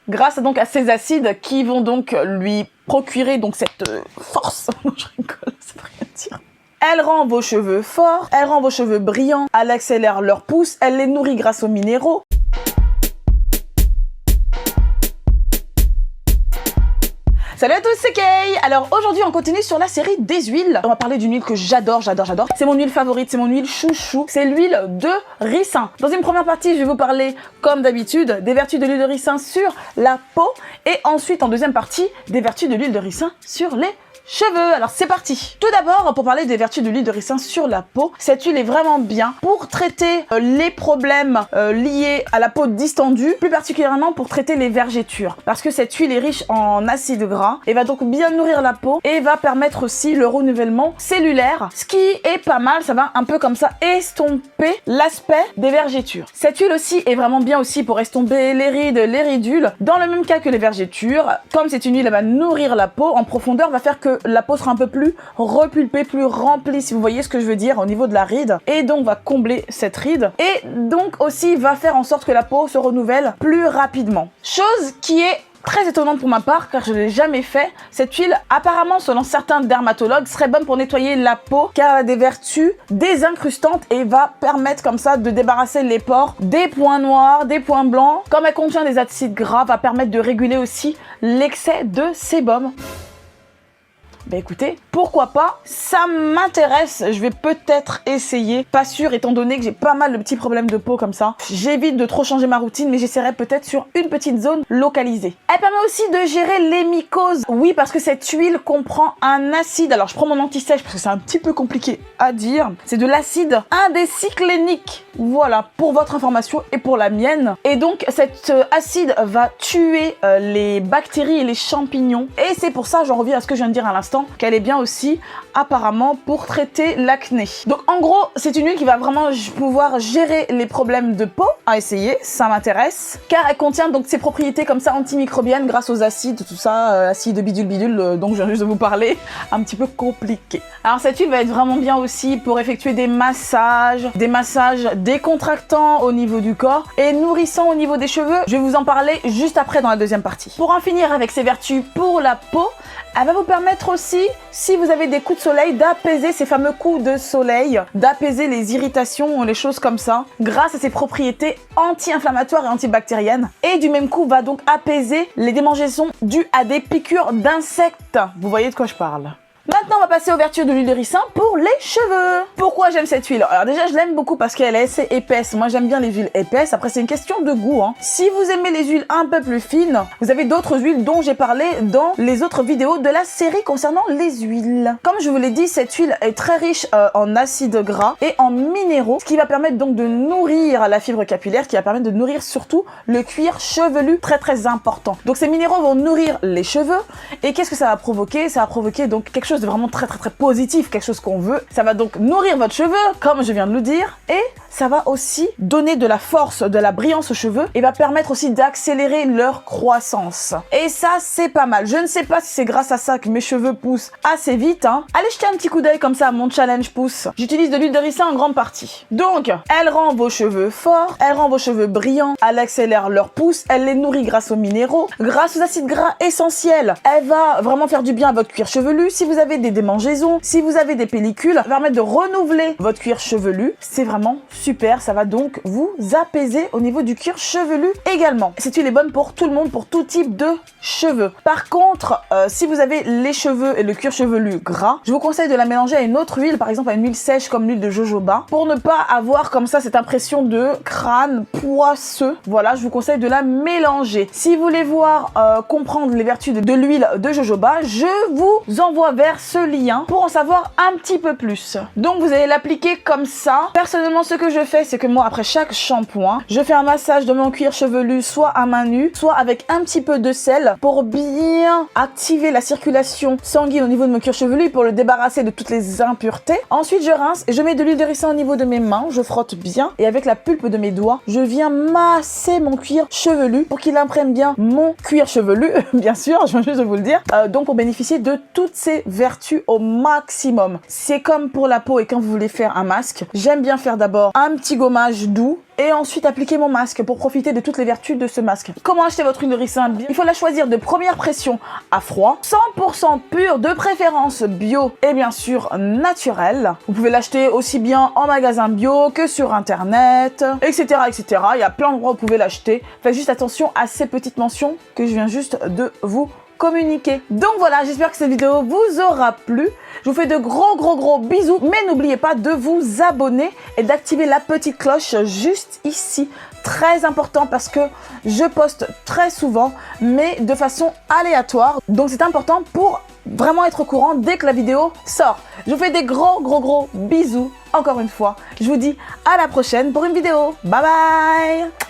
grâce donc à ces acides qui vont donc lui procurer donc cette force. Je rigole, ça veut rien dire. Elle rend vos cheveux forts, elle rend vos cheveux brillants, elle accélère leur pousse, elle les nourrit grâce aux minéraux. Salut à tous, c'est Kay. Alors aujourd'hui on continue sur la série des huiles. On va parler d'une huile que j'adore. C'est mon huile favorite, c'est mon huile chouchou. C'est l'huile de ricin. Dans une première partie, je vais vous parler, comme d'habitude, des vertus de l'huile de ricin sur la peau. Et ensuite, en deuxième partie, des vertus de l'huile de ricin sur les cheveux. Alors c'est parti. Tout d'abord, pour parler des vertus de l'huile de ricin sur la peau, cette huile est vraiment bien pour traiter les problèmes liés à la peau distendue, plus particulièrement pour traiter les vergetures. Parce que cette huile est riche en acides gras et va donc bien nourrir la peau et va permettre aussi le renouvellement cellulaire. Ce qui est pas mal, ça va un peu comme ça estomper l'aspect des vergetures. Cette huile aussi est vraiment bien aussi pour estomper les rides, les ridules. Dans le même cas que les vergetures, comme c'est une huile, elle va nourrir la peau en profondeur, va faire que la peau sera un peu plus repulpée, plus remplie, si vous voyez ce que je veux dire, au niveau de la ride, et donc va combler cette ride, et donc aussi va faire en sorte que la peau se renouvelle plus rapidement. Chose qui est très étonnante pour ma part, car je ne l'ai jamais fait. Cette huile, apparemment, selon certains dermatologues, serait bonne pour nettoyer la peau, car elle a des vertus désincrustantes et va permettre comme ça de débarrasser les pores des points noirs, des points blancs. Comme elle contient des acides gras, va permettre de réguler aussi l'excès de sébum. Bah écoutez, pourquoi pas, ça m'intéresse, je vais peut-être essayer, pas sûr étant donné que j'ai pas mal de petits problèmes de peau comme ça. J'évite de trop changer ma routine, mais j'essaierai peut-être sur une petite zone localisée. Elle permet aussi de gérer les mycoses. Oui, parce que cette huile comprend un acide, alors je prends mon anti-sèche parce que c'est un petit peu compliqué à dire, c'est de l'acide indécyclénique. Voilà, pour votre information et pour la mienne. Et donc cet acide va tuer les bactéries et les champignons. Et c'est pour ça, j'en reviens à ce que je viens de dire à l'instant, qu'elle est bien aussi apparemment pour traiter l'acné. Donc en gros, c'est une huile qui va vraiment pouvoir gérer les problèmes de peau. À essayer, ça m'intéresse. Car elle contient donc ses propriétés comme ça antimicrobiennes grâce aux acides, tout ça, acides bidule, donc je viens juste de vous parler, un petit peu compliqué. Alors cette huile va être vraiment bien aussi pour effectuer des massages décontractants au niveau du corps et nourrissants au niveau des cheveux. Je vais vous en parler juste après dans la deuxième partie. Pour en finir avec ses vertus pour la peau, elle va vous permettre aussi, si vous avez des coups de soleil, d'apaiser ces fameux coups de soleil, d'apaiser les irritations, les choses comme ça, grâce à ses propriétés anti-inflammatoires et antibactériennes. Et du même coup, va donc apaiser les démangeaisons dues à des piqûres d'insectes. Vous voyez de quoi je parle? Maintenant, on va passer aux vertus de l'huile de ricin pour les cheveux. Pourquoi j'aime cette huile? Alors déjà, je l'aime beaucoup parce qu'elle est assez épaisse. Moi, j'aime bien les huiles épaisses. Après, c'est une question de goût. Si vous aimez les huiles un peu plus fines, vous avez d'autres huiles dont j'ai parlé dans les autres vidéos de la série concernant les huiles. Comme je vous l'ai dit, cette huile est très riche en acides gras et en minéraux, ce qui va permettre donc de nourrir la fibre capillaire, qui va permettre de nourrir surtout le cuir chevelu, très important. Donc ces minéraux vont nourrir les cheveux. Et qu'est-ce que ça va provoquer? Ça va provoquer donc quelque chose de vraiment très positif, quelque chose qu'on veut. Ça va donc nourrir votre cheveu, comme je viens de le dire, et ça va aussi donner de la force, de la brillance aux cheveux, et va permettre aussi d'accélérer leur croissance. Et ça, c'est pas mal. Je ne sais pas si c'est grâce à ça que mes cheveux poussent assez vite. Allez jeter un petit coup d'œil comme ça à mon challenge pousse. J'utilise de l'huile de ricin en grande partie. Donc, elle rend vos cheveux forts, elle rend vos cheveux brillants, elle accélère leur pousse, elle les nourrit grâce aux minéraux, grâce aux acides gras essentiels. Elle va vraiment faire du bien à votre cuir chevelu. Si vous avez des démangeaisons, si vous avez des pellicules, ça va permettre de renouveler votre cuir chevelu. C'est vraiment super, ça va donc vous apaiser au niveau du cuir chevelu également. Cette huile est bonne pour tout le monde, pour tout type de cheveux. Par contre, si vous avez les cheveux et le cuir chevelu gras, je vous conseille de la mélanger à une autre huile, par exemple à une huile sèche comme l'huile de jojoba, pour ne pas avoir comme ça cette impression de crâne poisseux. Voilà, je vous conseille de la mélanger. Si vous voulez voir comprendre les vertus de l'huile de jojoba, je vous envoie vers ce lien pour en savoir un petit peu plus. Donc vous allez l'appliquer comme ça. Personnellement, ce que je fais, c'est que moi, après chaque shampoing, je fais un massage de mon cuir chevelu, soit à main nue, soit avec un petit peu de sel pour bien activer la circulation sanguine au niveau de mon cuir chevelu, pour le débarrasser de toutes les impuretés. Ensuite, je rince et je mets de l'huile de ricin au niveau de mes mains, je frotte bien et avec la pulpe de mes doigts, je viens masser mon cuir chevelu pour qu'il imprègne bien mon cuir chevelu, bien sûr, je viens juste de vous le dire, donc pour bénéficier de toutes ces vertus vertus au maximum. C'est comme pour la peau et quand vous voulez faire un masque, j'aime bien faire d'abord un petit gommage doux et ensuite appliquer mon masque pour profiter de toutes les vertus de ce masque. Comment acheter votre huile de ricin? Il faut la choisir de première pression à froid, 100% pure, de préférence bio et bien sûr naturelle. Vous pouvez l'acheter aussi bien en magasin bio que sur internet, etc. etc. Il y a plein d'endroits où vous pouvez l'acheter. Faites juste attention à ces petites mentions que je viens juste de vous communiquer. Donc voilà, j'espère que cette vidéo vous aura plu. Je vous fais de gros bisous, mais n'oubliez pas de vous abonner et d'activer la petite cloche juste ici. Très important parce que je poste très souvent, mais de façon aléatoire. Donc c'est important pour vraiment être au courant dès que la vidéo sort. Je vous fais des gros bisous. Encore une fois, je vous dis à la prochaine pour une vidéo. Bye bye.